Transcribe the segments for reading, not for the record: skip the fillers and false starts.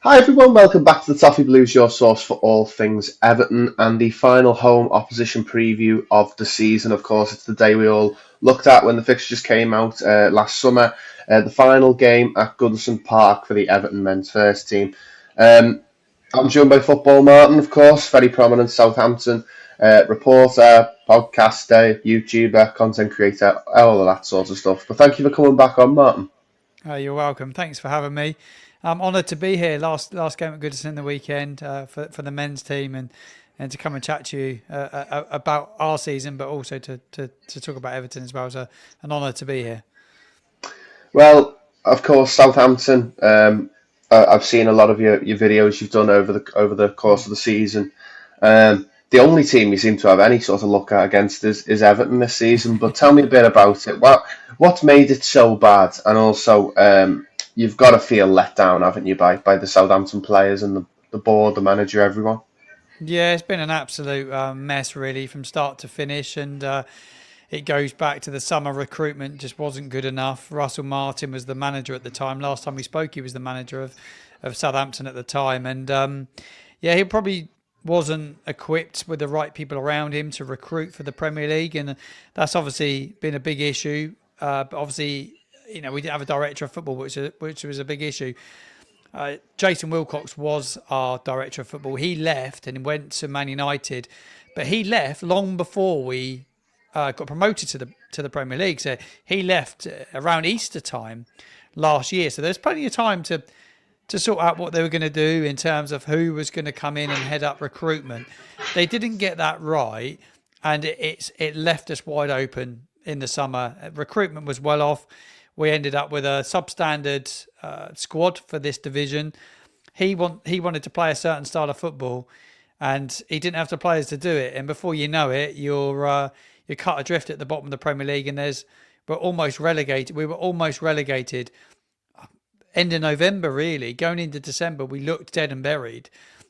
Hi everyone, welcome back to the Toffee Blues, your source for all things Everton and the final home opposition preview of the season. Of course, it's the day we all looked at when the fixtures came out last summer. The final game at Goodison Park for the Everton men's first team. Um, I'm joined by Football Martin, of course, very prominent Southampton reporter, podcaster, YouTuber, content creator, all of that sort of stuff. But thank you for coming back on, Martin. You're welcome. Thanks for having me. I'm honoured to be here. Last game at Goodison in the weekend for the men's team and to come and chat to you about our season, but also to talk about Everton as well. So an honour to be here. Well, of course, Southampton. I've seen a lot of your videos you've done over the course of the season. The only team you seem to have any sort of look at against is Everton this season. But tell me a bit about it. What's made it so bad? And also, you've got to feel let down, haven't you, by the Southampton players and the board, the manager, everyone. Yeah, it's been an absolute mess really from start to finish, and it goes back to the summer recruitment just wasn't good enough. Russell Martin was the manager at the time. Last time we spoke, he was the manager of Southampton at the time, and yeah, he probably wasn't equipped with the right people around him to recruit for the Premier League, and that's obviously been a big issue. But obviously, we didn't have a director of football, which was a big issue. Jason Wilcox was our director of football. He left and went to Man United, but he left long before we got promoted to the Premier League. So he left around Easter time last year. So there's plenty of time to sort out what they were going to do in terms of who was going to come in and head up recruitment. They didn't get that right, and it left us wide open in the summer. Recruitment was well off. We ended up with a substandard squad for this division. He wanted to play a certain style of football, and he didn't have the players to do it. And before you know it, you're cut adrift at the bottom of the Premier League, and we're almost relegated. We were almost relegated end of November, really. Going into December, we looked dead and buried.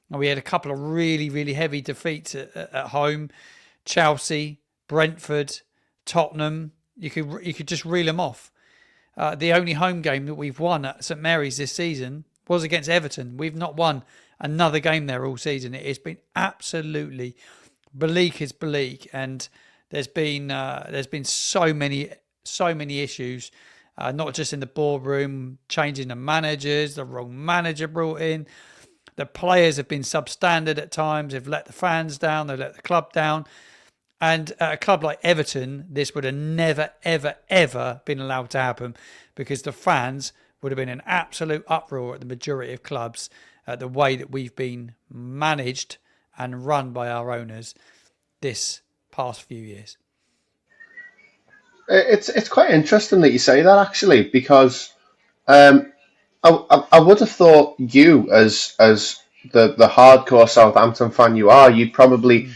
And we had a couple of really, really heavy defeats at home. Chelsea, Brentford, Tottenham. You could just reel them off. The only home game that we've won at St Mary's this season was against Everton. We've not won another game there all season. It's been absolutely bleak as bleak, and there's been so many issues, not just in the boardroom, changing the managers, the wrong manager brought in. The players have been substandard at times. They've let the fans down. They've let the club down. And at a club like Everton, this would have never, ever, ever been allowed to happen because the fans would have been in absolute uproar at the majority of clubs at the way that we've been managed and run by our owners this past few years. It's quite interesting that you say that actually, because I would have thought you, as the hardcore Southampton fan you are, you'd probably Mm,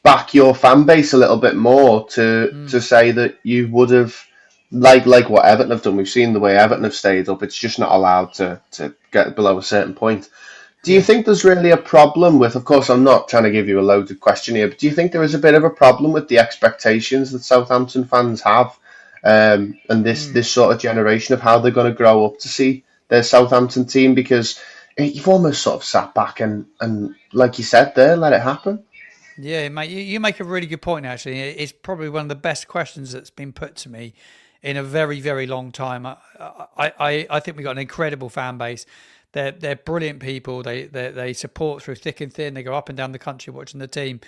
back your fan base a little bit more to mm, say that you would have like what Everton have done. We've seen the way Everton have stayed up. It's just not allowed to get below a certain point. Do you yeah. think there's really a problem with? Of course, I'm not trying to give you a loaded question here, but do you think there is a bit of a problem with the expectations that Southampton fans have, and Mm. this sort of generation of how they're going to grow up to see their Southampton team? Because you've almost sort of sat back and like you said there, let it happen. Yeah, mate, you make a really good point, actually. It's probably one of the best questions that's been put to me in a very, very long time. I think we've got an incredible fan base. They're brilliant people. They support through thick and thin. They go up and down the country watching the team.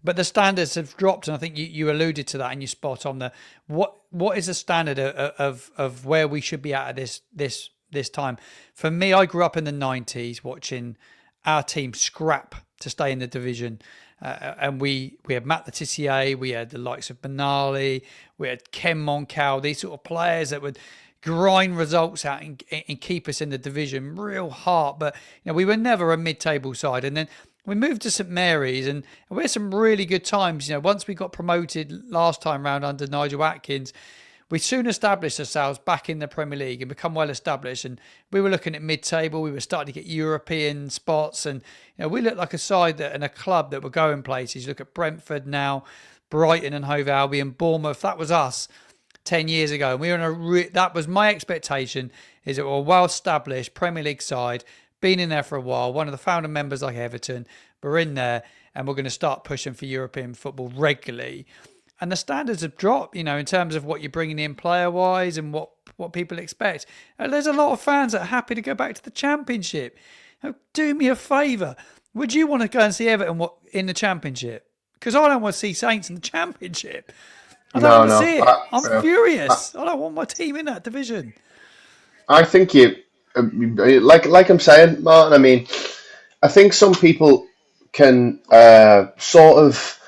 But the standards have dropped, and I think you alluded to that, and you spot on the what is the standard of where we should be at this time. For me, I grew up in the '90s watching our team scrap to stay in the division. And we had Matt Letitia, we had the likes of Benali, we had Ken Moncal, these sort of players that would grind results out and keep us in the division. Real heart, but we were never a mid-table side. And then we moved to St Mary's, and we had some really good times. Once we got promoted last time round under Nigel Atkins, we soon established ourselves back in the Premier League and become well established. And we were looking at mid-table. We were starting to get European spots, and we looked like a side that and a club that were going places. Look at Brentford now, Brighton and Hove Albion, Bournemouth. That was us 10 years ago, and we were in that was my expectation. Is that we're a well-established Premier League side, been in there for a while, one of the founder members like Everton, we're in there and we're going to start pushing for European football regularly. And the standards have dropped, in terms of what you're bringing in player-wise and what people expect. And there's a lot of fans that are happy to go back to the Championship. Now, do me a favour. Would you want to go and see Everton in the Championship? Because I don't want to see Saints in the Championship. I don't No, want to no. see it. I'm furious. I don't want my team in that division. I think like I'm saying, Martin. I mean, I think some people can sort of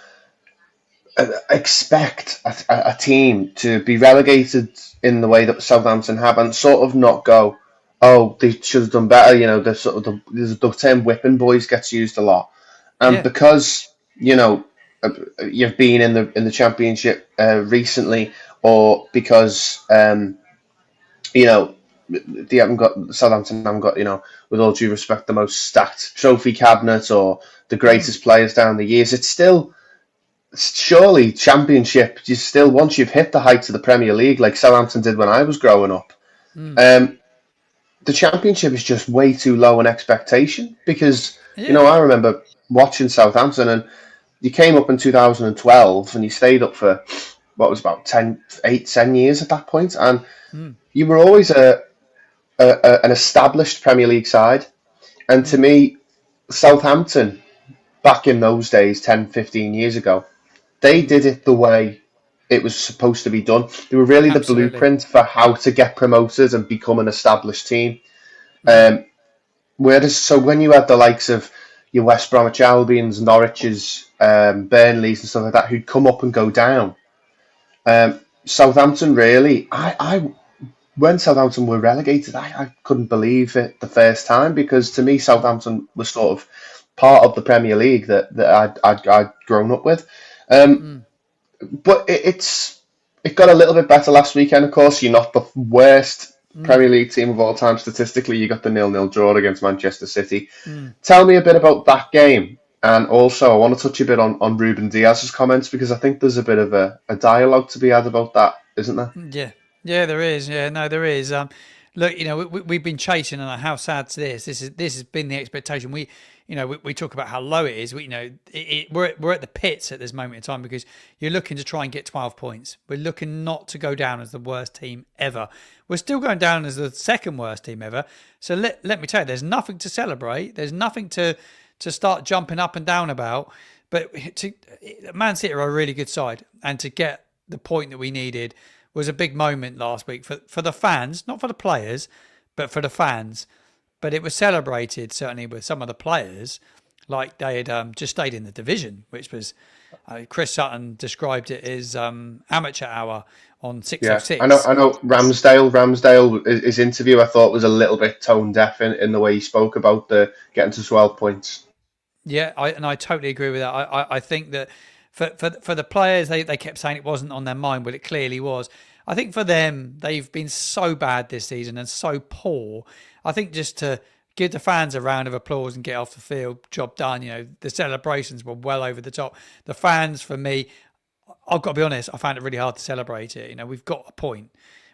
expect a team to be relegated in the way that Southampton have, and sort of not go, oh, they should have done better. The term "whipping boys" gets used a lot, and Yeah. because you've been in the Championship recently, or because they haven't got Southampton haven't got with all due respect the most stacked trophy cabinet or the Mm, greatest players down the years. It's still surely Championship. You still once you've hit the heights of the Premier League, like Southampton did when I was growing up. mm. Um, the Championship is just way too low an expectation because Yeah. I remember watching Southampton and you came up in 2012 and you stayed up for what was about 10 years at that point, and Mm, you were always an established Premier League side. And to mm. me, Southampton back in those days, 10, 15 years ago, they Mm. did it the way it was supposed to be done. They were really the Absolutely. blueprint for how to get promoted and become an established team. Mm. Um, so when you had the likes of your West Bromwich Albions, Norwiches, Burnleys, and stuff like that, who'd come up and go down, Southampton really, I when Southampton were relegated, I couldn't believe it the first time because to me Mm. Southampton was sort of part of the Premier League that I'd grown up with. Um, Mm. but it got a little bit better last weekend. Of course, you're not the worst Mm. Premier League team of all time statistically. You got the 0-0 draw against Manchester City. Mm. Tell me a bit about that game. And also, I want to touch a bit on Ruben Diaz's comments because I think there's a bit of a dialogue to be had about that, isn't there? Yeah, yeah, there is. Yeah, no, there is. Look, we've been chasing, and how sad's this? This has been the expectation. We talk about how low it is. We're at the pits at this moment in time because you're looking to try and get 12 points. We're looking not to go down as the worst team ever. We're still going down as the second worst team ever. So let me tell you, there's nothing to celebrate. There's nothing to start jumping up and down about. But Man City are a really good side, and to get the point that we needed was a big moment last week for the fans, not for the players, but for the fans. But it was celebrated certainly with some of the players, like they had just stayed in the division, which was Chris Sutton described it as amateur hour on Yeah, I know. 606. I know. Ramsdale, his interview, I thought was a little bit tone deaf in the way he spoke about the getting to 12 points. Yeah, I totally agree with that. I think that for the players, they kept saying it wasn't on their mind, but it clearly was. I think for them, they've been so bad this season and so poor. I think just to give the fans a round of applause and get off the field, job done. The celebrations were well over the top. The fans, for me, I've got to be honest, I found it really hard to celebrate it. We've got a point.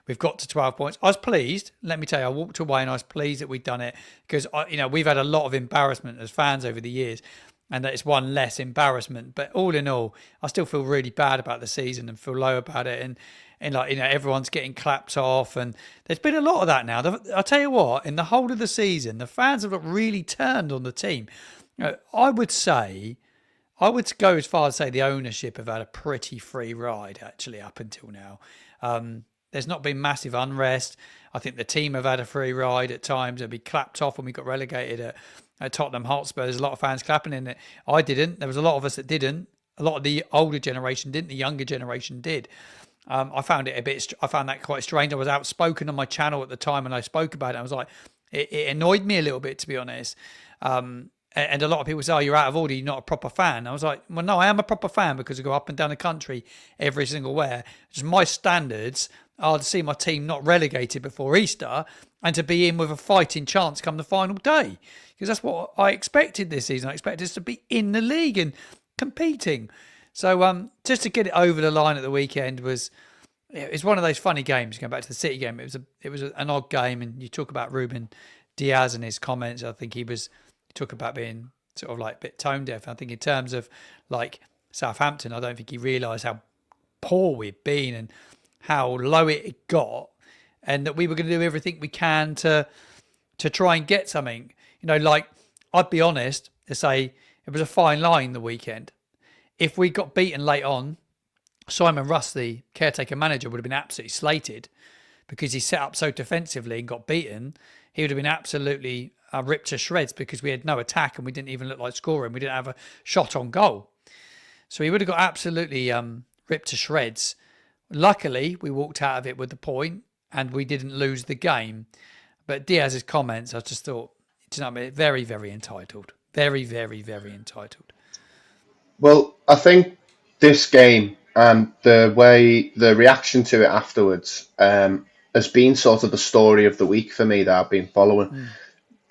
We've got to 12 points. I was pleased. Let me tell you, I walked away and I was pleased that we'd done it because, we've had a lot of embarrassment as fans over the years and that it's one less embarrassment. But all in all, I still feel really bad about the season and feel low about it. And everyone's getting clapped off. And there's been a lot of that now. I'll tell you what, in the whole of the season, the fans have really turned on the team. I would say, I would go as far as say the ownership have had a pretty free ride actually up until now. There's not been massive unrest. I think the team have had a free ride at times. They've been clapped off when we got relegated at Tottenham Hotspur. There's a lot of fans clapping in it. I didn't. There was a lot of us that didn't. A lot of the older generation didn't. The younger generation did. I found it I found that quite strange. I was outspoken on my channel at the time and I spoke about it. I was like, it annoyed me a little bit, to be honest. And a lot of people say, oh, you're out of order, you're not a proper fan. I was like, well, no, I am a proper fan because I go up and down the country every single where. Just my standards are to see my team not relegated before Easter and to be in with a fighting chance come the final day. Because that's what I expected this season. I expected us to be in the league and competing. So just to get it over the line at the weekend it's one of those funny games. Going back to the City game, it was an odd game, and you talk about Ruben Diaz and his comments, I think he talk about being sort of like a bit tone deaf. I think in terms of like Southampton, I don't think he realised how poor we'd been and how low it got, and that we were going to do everything we can to try and get something. Like, I'd be honest to say it was a fine line the weekend. If we got beaten late on, Simon Russ, the caretaker manager, would have been absolutely slated because he set up so defensively and got beaten. He would have been absolutely ripped to shreds because we had no attack and we didn't even look like scoring. We didn't have a shot on goal. So he would have got absolutely ripped to shreds. Luckily, we walked out of it with the point and we didn't lose the game. But Diaz's comments, I just thought, very, very entitled. Very, very, very entitled. Well, I think this game and the reaction to it afterwards has been sort of the story of the week for me that I've been following.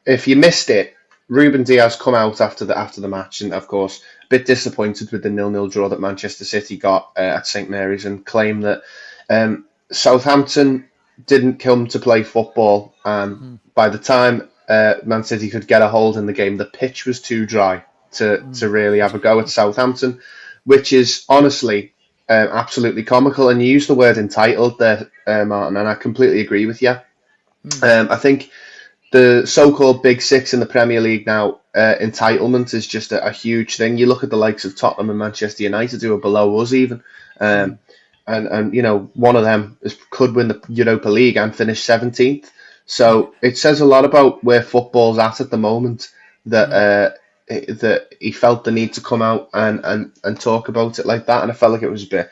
If you missed it, Ruben Diaz come out after the match, and of course, a bit disappointed with the 0-0 draw that Manchester City got at St Mary's, and claimed that Southampton didn't come to play football. By the time Man City could get a hold in the game, the pitch was too dry to really have a go at Southampton, which is honestly absolutely comical. And you used the word entitled there, Martin, and I completely agree with you. I think the so-called Big Six in the Premier League now, entitlement is just a huge thing. You look at the likes of Tottenham and Manchester United, who are below us even. And one of them could win the Europa League and finish 17th. So it says a lot about where football's at the moment, that that he felt the need to come out and talk about it like that. And I felt like it was a bit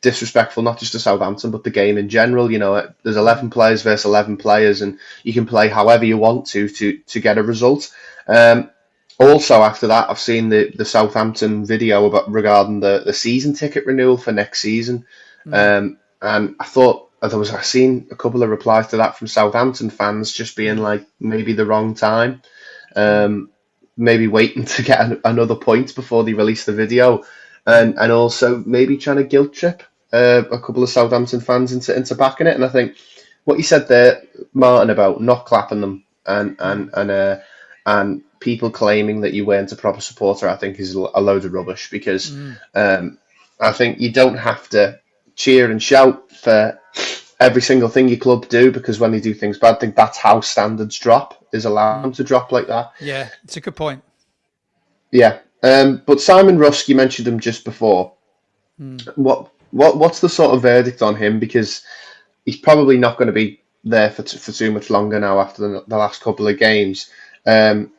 disrespectful, not just to Southampton, but the game in general. There's 11 players versus 11 players, and you can play however you want to get a result. Also, after that, I've seen the Southampton video regarding the season ticket renewal for next season. And I thought I seen a couple of replies to that from Southampton fans just being like, maybe the wrong time, maybe waiting to get another point before they release the video, and also maybe trying to guilt trip a couple of Southampton fans into backing it. And I think what you said there, Martin, about not clapping them and people claiming that you weren't a proper supporter, I think is a load of rubbish, because I think you don't have to cheer and shout for every single thing your club do, because when they do things bad, I think that's how standards drop, is allow them to drop like that. Yeah, it's a good point. Yeah. But Simon Rusk, you mentioned him just before. What's the sort of verdict on him? Because he's probably not going to be there for too much longer now after the last couple of games. And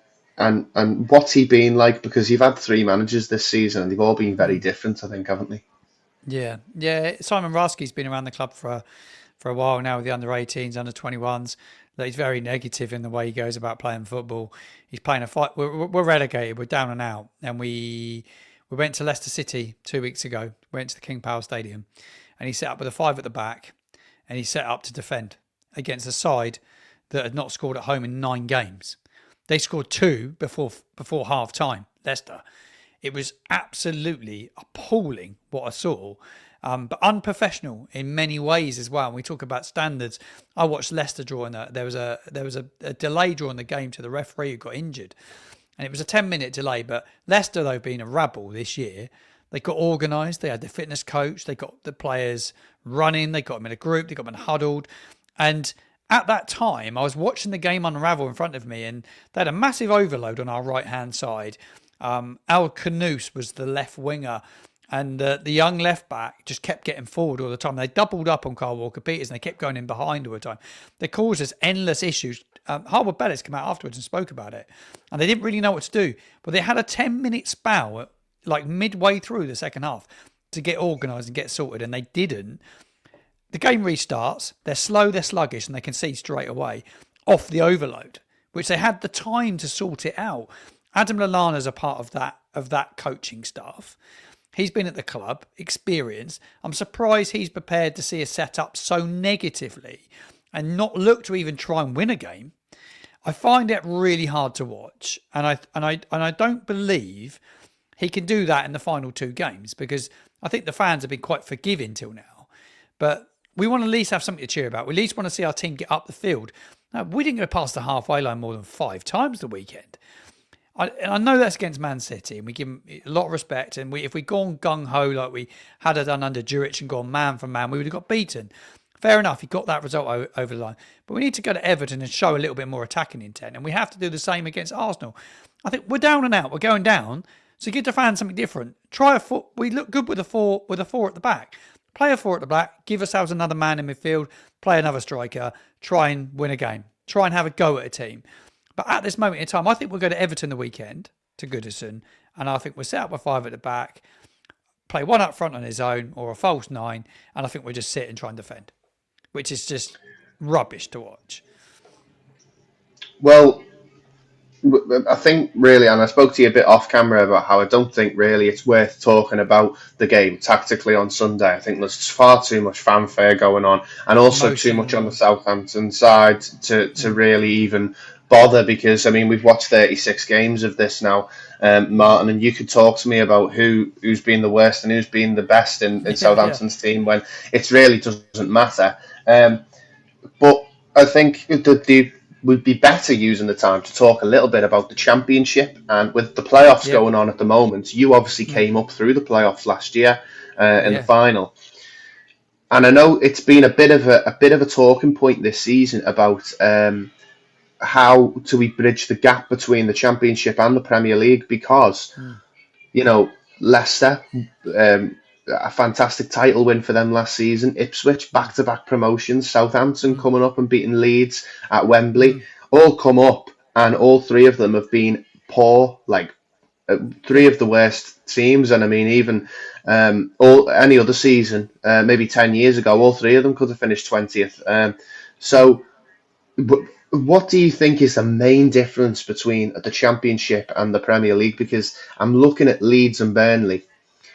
what's he been like? Because you've had 3 managers this season and they've all been very different, I think, haven't they? Yeah. Simon Ruski's been around the club for a while now with the under-18s, under-21s. That he's very negative in the way he goes about playing football. He's playing a fight. We're relegated. We're down and out. And we went to Leicester City 2 weeks ago. Went to the King Power Stadium, and he set up with a 5 at the back, and he set up to defend against a side that had not scored at home in 9 games. They scored 2 before half time. Leicester. It was absolutely appalling what I saw, but unprofessional in many ways as well. And we talk about standards. I watched Leicester drawing that. There was a delay drawing the game to the referee who got injured, and it was a 10-minute delay. But Leicester, though, being a rabble this year, they got organised. They had the fitness coach. They got the players running. They got them in a group. They got them huddled. And at that time, I was watching the game unravel in front of me, and they had a massive overload on our right-hand side. Al Kanous was the left winger, and the young left back just kept getting forward all the time. They doubled up on Carl Walker-Peters, and they kept going in behind all the time. They caused us endless issues. Harwood Bellis came out afterwards and spoke about it, and they didn't really know what to do. But they had a 10-minute spell, like midway through the second half, to get organised and get sorted, and they didn't. The game restarts. They're slow, they're sluggish, and they concede straight away off the overload, which they had the time to sort it out. Adam Lallana's a part of that coaching staff. He's been at the club, experienced. I'm surprised he's prepared to see us set up so negatively and not look to even try and win a game. I find it really hard to watch, and I don't believe he can do that in the final 2 games, because I think the fans have been quite forgiving till now. But we want to at least have something to cheer about. We at least want to see our team get up the field. No, we didn't go past the halfway line more than 5 times the weekend. I know that's against Man City, and we give them a lot of respect. And if we'd gone gung ho like we had it done under Juric and gone man for man, we would have got beaten. Fair enough, he got that result over the line. But we need to go to Everton and show a little bit more attacking intent, and we have to do the same against Arsenal. I think we're down and out. We're going down, so give the fans something different. Try a four. We look good with a four at the back. Play a four at the back. Give ourselves another man in midfield. Play another striker. Try and win a game. Try and have a go at a team. But at this moment in time, I think we'll go to Everton the weekend, to Goodison, and I think we'll set up a 5 at the back, play one up front on his own or a false 9, and I think we'll just sit and try and defend, which is just rubbish to watch. Well, I think really, and I spoke to you a bit off camera about how I don't think really it's worth talking about the game tactically on Sunday. I think there's far too much fanfare going on, and also too much on the Southampton side to really even bother. Because I mean, we've watched 36 games of this now, Martin, and you could talk to me about who's been the worst and who's been the best in Southampton's team when it really doesn't matter. But I think that would be better using the time to talk a little bit about the championship, and with the playoffs going on at the moment. You obviously came up through the playoffs last year in the final, and I know it's been a bit of a talking point this season about how do we bridge the gap between the championship and the Premier League, because Leicester, a fantastic title win for them last season. Ipswich, back-to-back promotions. Southampton coming up and beating Leeds at Wembley. All come up, and all three of them have been poor. Like three of the worst teams. And I mean, even any other season, maybe 10 years ago, all three of them could have finished 20th. So, what do you think is the main difference between the Championship and the Premier League? Because I'm looking at Leeds and Burnley.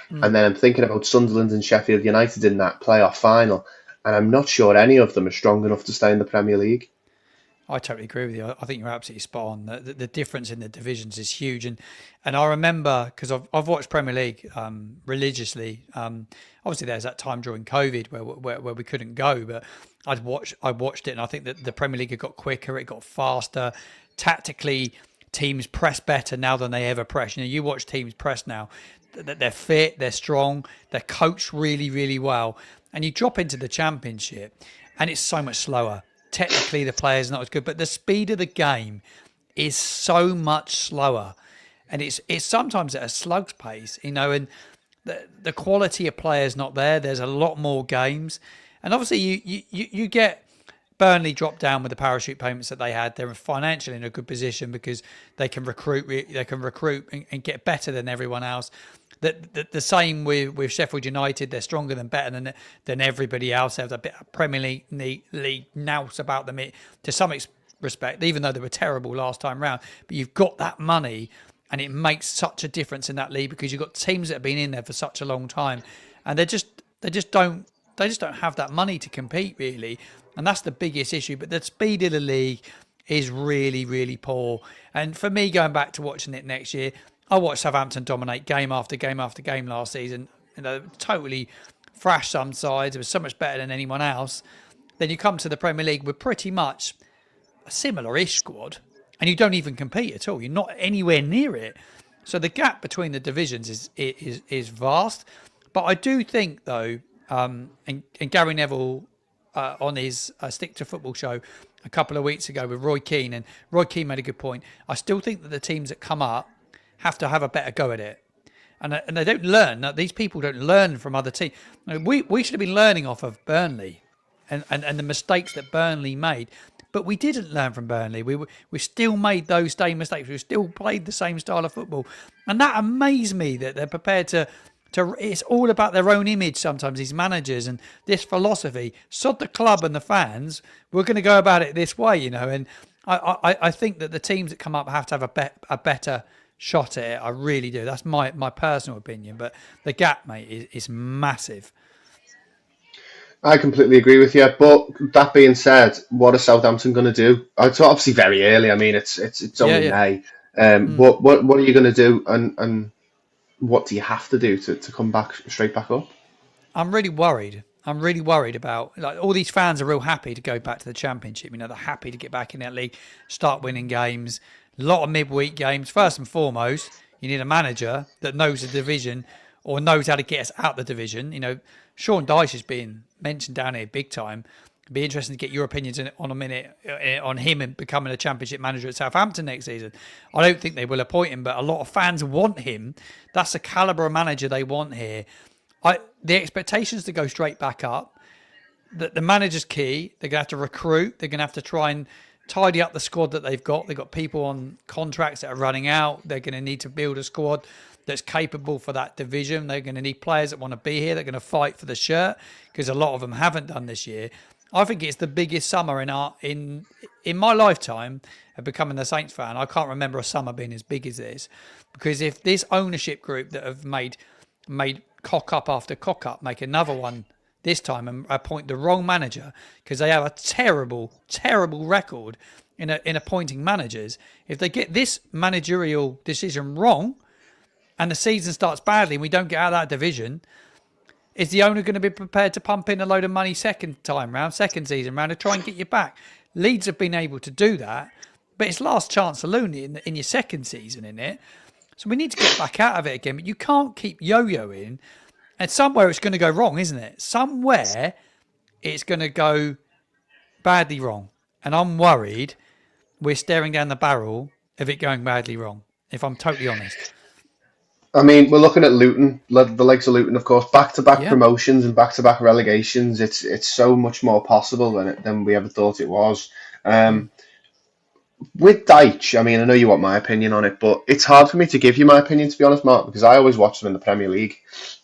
And then I'm thinking about Sunderland and Sheffield United in that playoff final, and I'm not sure any of them are strong enough to stay in the Premier League. I totally agree with you. I think you're absolutely spot on. The difference in the divisions is huge, and I remember, because I've watched Premier League religiously. Obviously, there's that time during COVID where we couldn't go, but I watched it, and I think that the Premier League had got quicker, it got faster, tactically. Teams press better now than they ever press. You watch teams press now. They're fit, they're strong, they're coached really, really well. And you drop into the Championship and it's so much slower. Technically, the players are not as good, but the speed of the game is so much slower. And it's sometimes at a slug's pace, and the quality of players not there. There's a lot more games. And obviously, you get Burnley dropped down with the parachute payments that they had. They're financially in a good position because they can recruit. They can recruit and get better than everyone else. The same with Sheffield United. They're stronger than better than everybody else. They have a bit of Premier League nous about them to some respect, even though they were terrible last time round. But you've got that money, and it makes such a difference in that league because you've got teams that have been in there for such a long time, and they just don't have that money to compete really. And that's the biggest issue. But the speed of the league is really, really poor. And for me, going back to watching it next year, I watched Southampton dominate game after game after game last season. Totally thrashed some sides. It was so much better than anyone else. Then you come to the Premier League with pretty much a similar-ish squad, and you don't even compete at all. You're not anywhere near it. So the gap between the divisions is vast. But I do think, though, and Gary Neville on his Stick to Football show a couple of weeks ago with Roy Keane, and Roy Keane made a good point. I still think that the teams that come up have to have a better go at it. And they don't learn. These people don't learn from other teams. We should have been learning off of Burnley and the mistakes that Burnley made. But we didn't learn from Burnley. We still made those same mistakes. We still played the same style of football. And that amazed me that they're prepared to it's all about their own image sometimes, these managers, and this philosophy. Sod the club and the fans, we're going to go about it this way, And I think that the teams that come up have to have a better shot at it. I really do. That's my personal opinion. But the gap, mate, is massive. I completely agree with you. But that being said, what are Southampton going to do? It's obviously very early. I mean, it's only May. What are you going to do, and what do you have to do to come back straight back up? I'm really worried. I'm really worried about, like, all these fans are real happy to go back to the Championship. You know, they're happy to get back in that league, start winning games. A lot of midweek games. First and foremost, you need a manager that knows the division or knows how to get us out the division. You know, Sean Dyche is being mentioned down here big time. It'd be interesting to get your opinions on a minute on him and becoming a Championship manager at Southampton next season. I don't think they will appoint him, but a lot of fans want him. That's the calibre of manager they want here. The expectations to go straight back up. The manager's key. They're going to have to recruit. They're going to have to try and tidy up the squad that they've got. They've got people on contracts that are running out. They're going to need to build a squad that's capable for that division. They're going to need players that want to be here. They're going to fight for the shirt, because a lot of them haven't done this year. I think it's the biggest summer in my lifetime of becoming a Saints fan. I can't remember a summer being as big as this, because if this ownership group that have made cock up after cock up make another one this time and appoint the wrong manager, because they have a terrible record in appointing managers. If they get this managerial decision wrong and the season starts badly and we don't get out of that division, is the owner going to be prepared to pump in a load of money second season round to try and get you back? Leeds have been able to do that, but it's last chance saloon in your second season, in it. So we need to get back out of it again. But you can't keep yo-yoing. And somewhere it's going to go wrong, isn't it? Somewhere it's going to go badly wrong. And I'm worried we're staring down the barrel of it going badly wrong, if I'm totally honest. I mean, we're looking at Luton, the likes of Luton, of course, back-to-back Yeah. promotions and back-to-back relegations. It's so much more possible than we ever thought it was. With Dyche, I mean, I know you want my opinion on it, but it's hard for me to give you my opinion, to be honest, Mark, because I always watch them in the Premier League,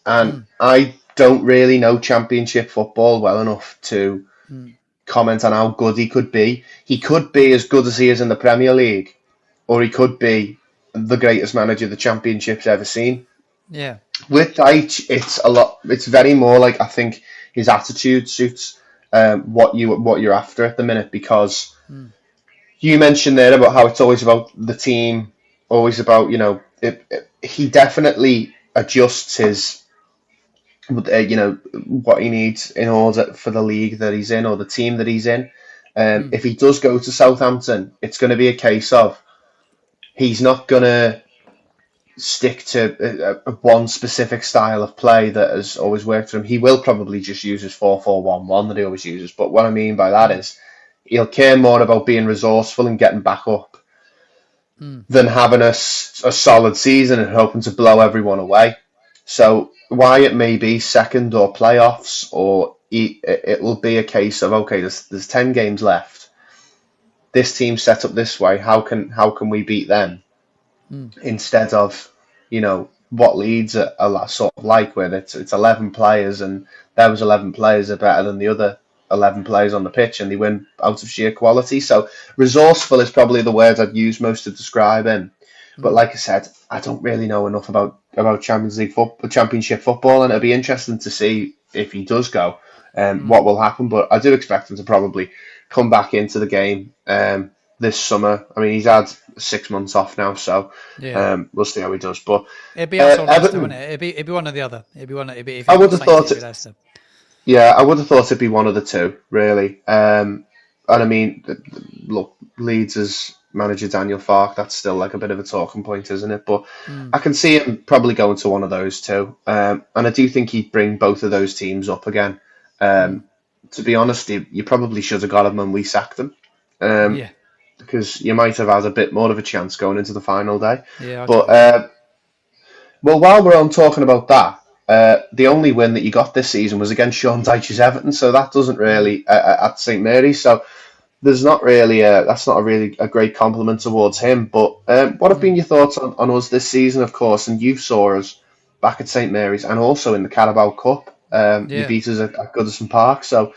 and I don't really know Championship football well enough to comment on how good he could be. He could be as good as he is in the Premier League, or he could be the greatest manager the Championship's ever seen. Yeah. With Dyche, it's very more like, I think his attitude suits what you're after at the minute, because you mentioned there about how it's always about the team, always about, he definitely adjusts his, what he needs in order for the league that he's in or the team that he's in. If he does go to Southampton, it's going to be a case of he's not going to stick to one specific style of play that has always worked for him. He will probably just use his 4-4-1-1 that he always uses. But what I mean by that is he'll care more about being resourceful and getting back up than having a solid season and hoping to blow everyone away. So why it may be second or playoffs, or it will be a case of, okay, there's 10 games left. This team's set up this way. How can we beat them? Instead of, what Leeds are sort of like, where it's 11 players and those 11 players are better than the other 11 players on the pitch and they win out of sheer quality. So resourceful is probably the word I'd use most to describe him. But like I said, I don't really know enough about Championship football, and it'll be interesting to see if he does go, what will happen. But I do expect him to probably come back into the game this summer. I mean, he's had 6 months off now, so we'll see how he does. But it'd be us or Leicester, wouldn't it? It'd be one or the other. I would have thought it. Leicester. Yeah, I would have thought it'd be one of the two, really. And I mean, look, Leeds' manager Daniel Farke, that's still like a bit of a talking point, isn't it? But I can see him probably going to one of those two. And I do think he'd bring both of those teams up again. To be honest, you probably should have got him when we sacked him. Because you might have had a bit more of a chance going into the final day. Yeah. But well, while we're on talking about that, the only win that you got this season was against Sean Dyche's Everton, so that doesn't really at St Mary's. So there's not really that's not a great compliment towards him. But what have been your thoughts on us this season, of course? And you saw us back at St Mary's and also in the Carabao Cup. You beat us at Goodison Park. So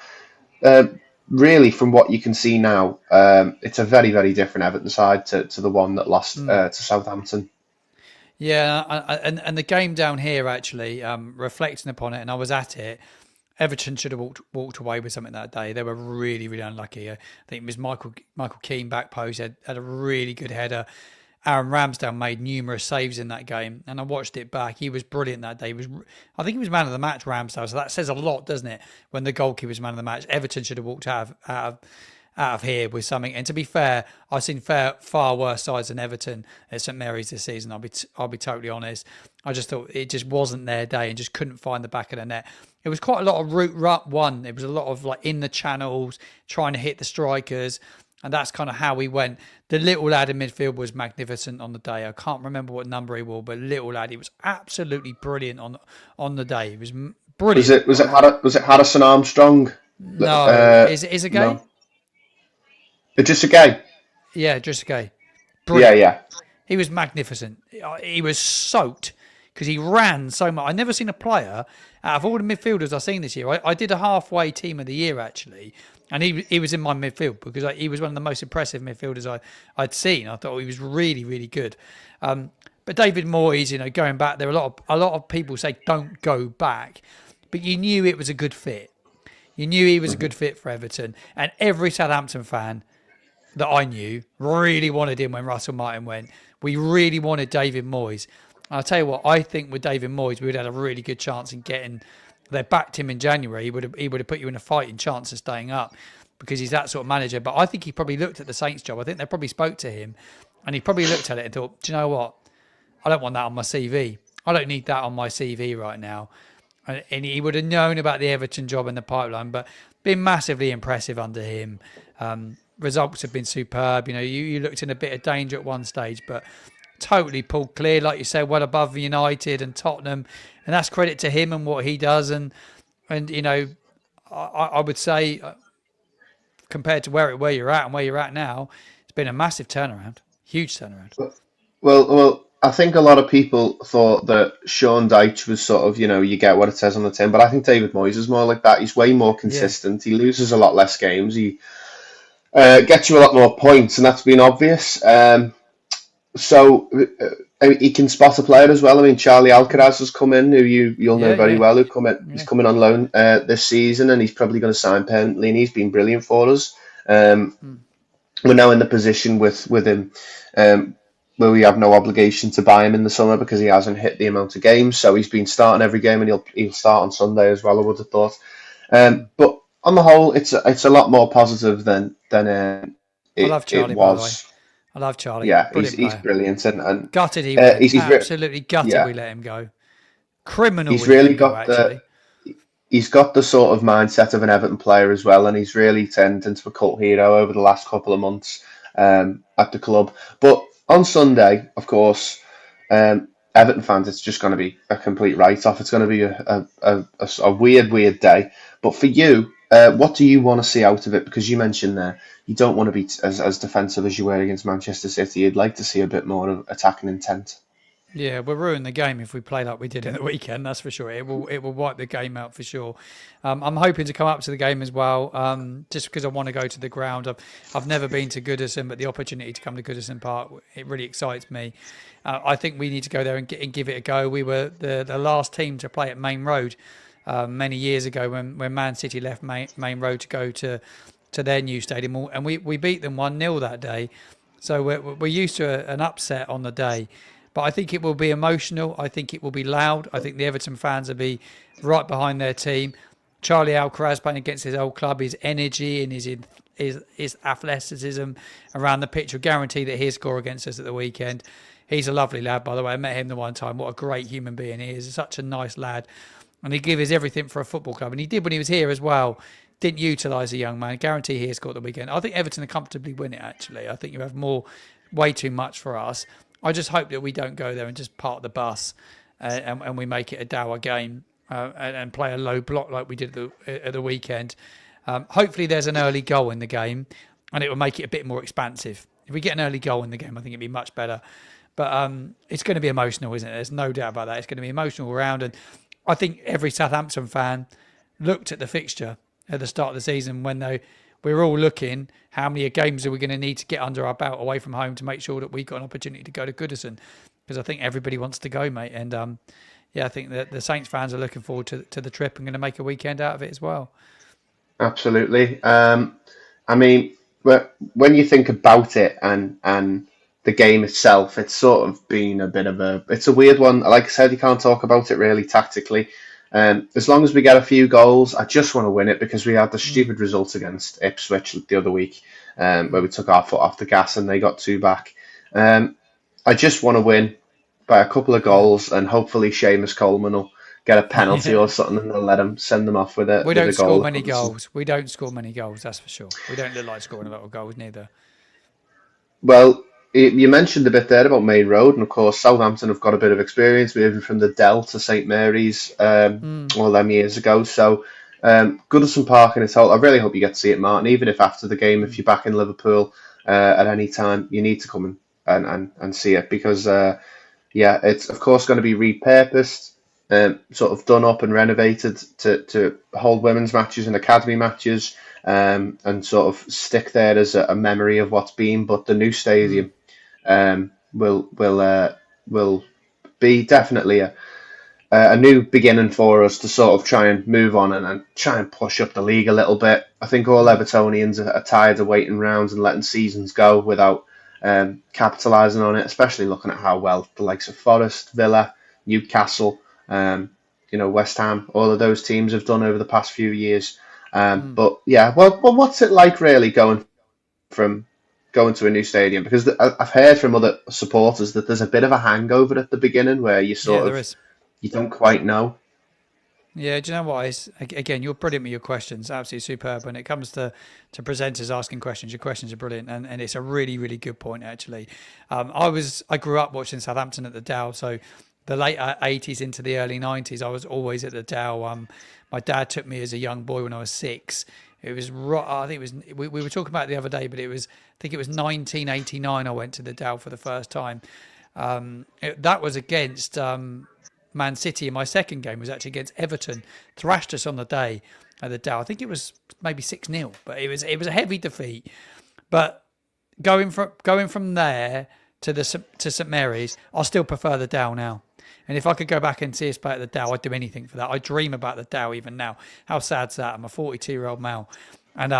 really, from what you can see now, it's a very, very different Everton side to the one that lost to Southampton. Yeah, and the game down here, actually, reflecting upon it, and I was at it, Everton should have walked away with something that day. They were really, really unlucky. I think it was Michael Keane back post had a really good header, Aaron Ramsdale made numerous saves in that game, and I watched it back. He was brilliant that day. I think he was man of the match, Ramsdale. So that says a lot, doesn't it? When the goalkeeper's man of the match, Everton should have walked out of here with something. And to be fair, I've seen far worse sides than Everton at St Mary's this season. I'll be totally honest. I just thought it just wasn't their day and just couldn't find the back of the net. It was quite a lot of route one. It was a lot of like in the channels, trying to hit the strikers. And that's kind of how we went. The little lad in midfield was magnificent on the day. I can't remember what number he wore, but little lad, he was absolutely brilliant on the day. He was brilliant. Was it Harrison Armstrong? No, is it gay? No. Just a gay. Yeah, just a gay. Brilliant. Yeah. He was magnificent. He was soaked because he ran so much. I've never seen a player out of all the midfielders I've seen this year. I did a halfway team of the year actually. And he was in my midfield because he was one of the most impressive midfielders I'd seen. I thought he was really, really good. But David Moyes, going back there, a lot of people say don't go back, but you knew it was a good fit. You knew he was a good fit for Everton, and every Southampton fan that I knew really wanted him when Russell Martin went. We really wanted David Moyes. And I'll tell you what, I think with David Moyes, we would have had a really good chance in getting. They backed him in January. He would have put you in a fighting chance of staying up because he's that sort of manager. But I think he probably looked at the Saints job. I think they probably spoke to him, and he probably looked at it and thought, "Do you know what? I don't want that on my CV. I don't need that on my CV right now." And he would have known about the Everton job in the pipeline, but been massively impressive under him. Results have been superb. You looked in a bit of danger at one stage, but totally pulled clear, like you said, well above United and Tottenham, and that's credit to him and what he does. And I would say compared to where you're at and where you're at now, it's been a massive turnaround, huge turnaround. Well, I think a lot of people thought that Sean Dyche was sort of, you get what it says on the tin, but I think David Moyes is more like that. He's way more consistent. Yeah. He loses a lot less games. He gets you a lot more points, and that's been obvious. So he can spot a player as well. I mean, Charlie Alcaraz has come in, who you'll know very well. He's coming on loan this season, and he's probably going to sign permanently. And he's been brilliant for us. We're now in the position with him where we have no obligation to buy him in the summer because he hasn't hit the amount of games. So he's been starting every game, and he'll start on Sunday as well, I would have thought. But on the whole, it's a lot more positive than I love Charlie, it was. By the way. I love Charlie. Yeah, he's brilliant, and gutted he went. Absolutely gutted we let him go. Criminal. He's really got he's got the sort of mindset of an Everton player as well, and he's really turned into a cult hero over the last couple of months at the club. But on Sunday, of course, Everton fans, it's just going to be a complete write-off. It's going to be a weird day. But for you, what do you want to see out of it? Because you mentioned there, you don't want to be as defensive as you were against Manchester City. You'd like to see a bit more of attacking intent. Yeah, we'll ruin the game if we play like we did in the weekend. That's for sure. It will wipe the game out for sure. I'm hoping to come up to the game as well, just because I want to go to the ground. I've never been to Goodison, but the opportunity to come to Goodison Park, it really excites me. I think we need to go there and give it a go. We were the last team to play at Main Road many years ago when Man City left Main Road to go to their new stadium, and we beat them 1-0 that day. So we're used to an upset on the day. But I think it will be emotional. I think it will be loud. I think the Everton fans will be right behind their team. Charlie Alcaraz playing against his old club, his energy and his athleticism around the pitch will guarantee that he'll score against us at the weekend. He's a lovely lad, by the way. I met him the one time. What a great human being he is. Such a nice lad. And he gives everything for a football club. And he did when he was here as well. Didn't utilise a young man. Guarantee he'll score at the weekend. I think Everton will comfortably win it, actually. I think you have way too much for us. I just hope that we don't go there and just park the bus and we make it a dour game and play a low block like we did at the weekend. Hopefully there's an early goal in the game and it will make it a bit more expansive. If we get an early goal in the game, I think it'd be much better. But it's going to be emotional, isn't it? There's no doubt about that. It's going to be emotional around. And I think every Southampton fan looked at the fixture at the start of the season when we're all looking how many games are we going to need to get under our belt away from home to make sure that we've got an opportunity to go to Goodison, because I think everybody wants to go, mate. And I think that the Saints fans are looking forward to the trip and going to make a weekend out of it as well. Absolutely. I mean, when you think about it and the game itself, it's sort of been a bit of it's a weird one. Like I said, you can't talk about it really tactically. As long as we get a few goals, I just want to win it because we had the Mm, stupid result against Ipswich the other week, where we took our foot off the gas and they got two back. Um, I just want to win by a couple of yeah. goals, and hopefully Seamus Coleman will get a penalty Yeah. or something, and they'll send them off with We a don't score goal. many goals. We don't score many goals, that's for sure. We don't look like scoring a lot of goals neither. Well, you mentioned a bit there about Main Road, and of course Southampton have got a bit of experience moving from the Dell to St Mary's Mm, all them years ago. So Goodison Park in its whole, I really hope you get to see it, Martin. Even if after the game, if mm, you're back in Liverpool at any time, you need to come and see it because yeah, it's of course going to be repurposed, sort of done up and renovated to hold women's matches and academy matches, and sort of stick there as a memory of what's been. But the new mm, stadium will be definitely a new beginning for us to sort of try and move on and try and push up the league a little bit. I think all mm, Evertonians are tired of waiting rounds and letting seasons go without capitalising on it, especially looking at how well the likes of Forest, Villa, Newcastle, West Ham, all of those teams have done over the past few years. mm. But yeah, well, what's it like really from going to a new stadium? Because I've heard from other supporters that there's a bit of a hangover at the beginning where you Yeah, sort there of is. you don't quite know. Yeah, do you know what? Again, you're brilliant with your questions, absolutely superb. When it comes to presenters asking questions, your questions are brilliant, and it's a really, really good point actually. I grew up watching Southampton at the Dow, so the late '80s into the early '90s, I was always at the Dow. My dad took me as a young boy when I was 6. It was I think it was we were talking about it the other day, but I think it was 1989. I went to the Dow for the first time. That was against Man City in my second game was actually against Everton. Thrashed us on the day at the Dow. I think it was maybe 6-0, but it was a heavy defeat. But going from there to St Mary's, I still prefer the Dow now. And if I could go back and see us play at the Dow, I'd do anything for that. I dream about the Dow even now. How sad's that? I'm a 42-year-old male, and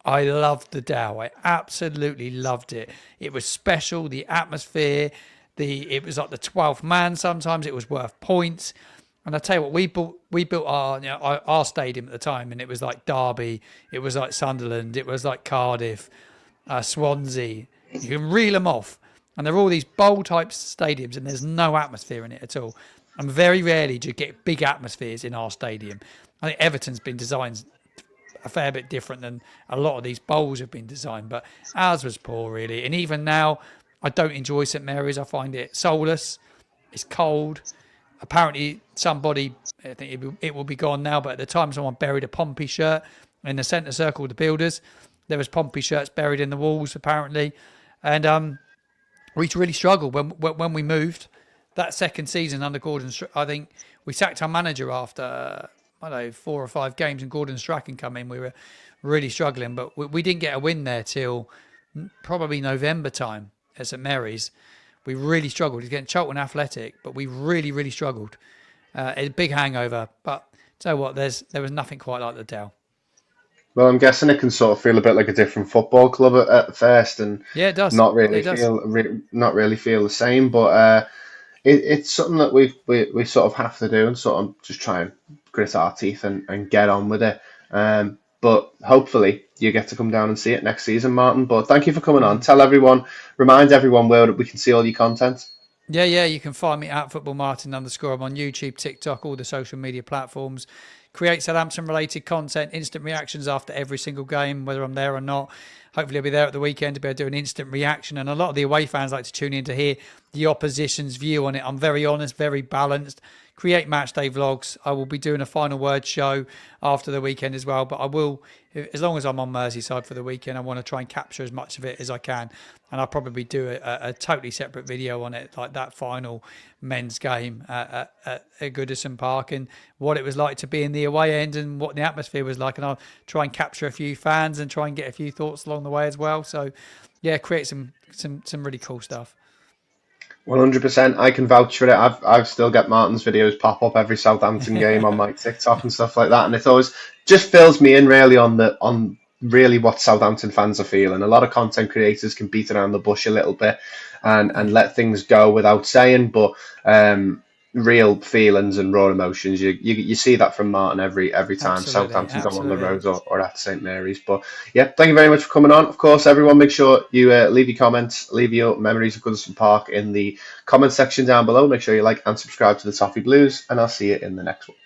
I loved the Dow. I absolutely loved it. It was special. The atmosphere. It was like the 12th man. Sometimes it was worth points. And I tell you what, we built our stadium at the time, and it was like Derby, it was like Sunderland, it was like Cardiff, Swansea. You can reel them off, and they're all these bowl type stadiums, and there's no atmosphere in it at all. And very rarely do you get big atmospheres in our stadium. I think Everton's been designed a fair bit different than a lot of these bowls have been designed, but ours was poor really. And even now, I don't enjoy St Mary's. I find it soulless. It's cold. Apparently, somebody, I think it will be gone now, but at the time, someone buried a Pompey shirt in the centre circle of the builders. There was Pompey shirts buried in the walls, apparently, and we really struggled when we moved. That second season under Gordon, I think we sacked our manager after I don't know 4 or 5 games, and Gordon Strachan come in. We were really struggling, but we didn't get a win there till probably November time at St Mary's. We really struggled against Charlton Athletic, but we really, really struggled. A big hangover, but tell you what, there was nothing quite like the Dell. Well, I'm guessing it can sort of feel a bit like a different football club at first, and Yeah, it does. It does. not really feel the same. But it's something that we sort of have to do and sort of just try and grit our teeth and get on with it. But hopefully you get to come down and see it next season, Martin. But thank you for coming on. Mm. Tell everyone, remind everyone where we can see all your content. Yeah. You can find me at Football Martin _. I'm on YouTube, TikTok, all the social media platforms. Create Southampton related content, instant reactions after every single game, whether I'm there or not. Hopefully, I'll be there at the weekend to be able to do an instant reaction. And a lot of the away fans like to tune in to hear the opposition's view on it. I'm very honest, very balanced. Create match day vlogs. I will be doing a final word show after the weekend as well. But I will, as long as I'm on Merseyside for the weekend, I want to try and capture as much of it as I can. And I'll probably do a totally separate video on it, like that final men's game at Goodison Park and what it was like to be in the away end and what the atmosphere was like. And I'll try and capture a few fans and try and get a few thoughts along the way as well. So, yeah, create some really cool stuff. 100%. I can vouch for it. I've still got Martin's videos pop up every Southampton game on my TikTok and stuff like that, and it always just fills me in really on really what Southampton fans are feeling. A lot of content creators can beat around the bush a little bit and let things go without saying, but real feelings and raw emotions, you see that from Martin every time Absolutely, Southampton go on the absolutely. road or at St Mary's. But yeah, thank you very much for coming on. Of course, everyone, make sure you leave your comments, leave your memories of Goodison Park in the comment section down below. Make sure you like and subscribe to the Toffee Blues, and I'll see you in the next one.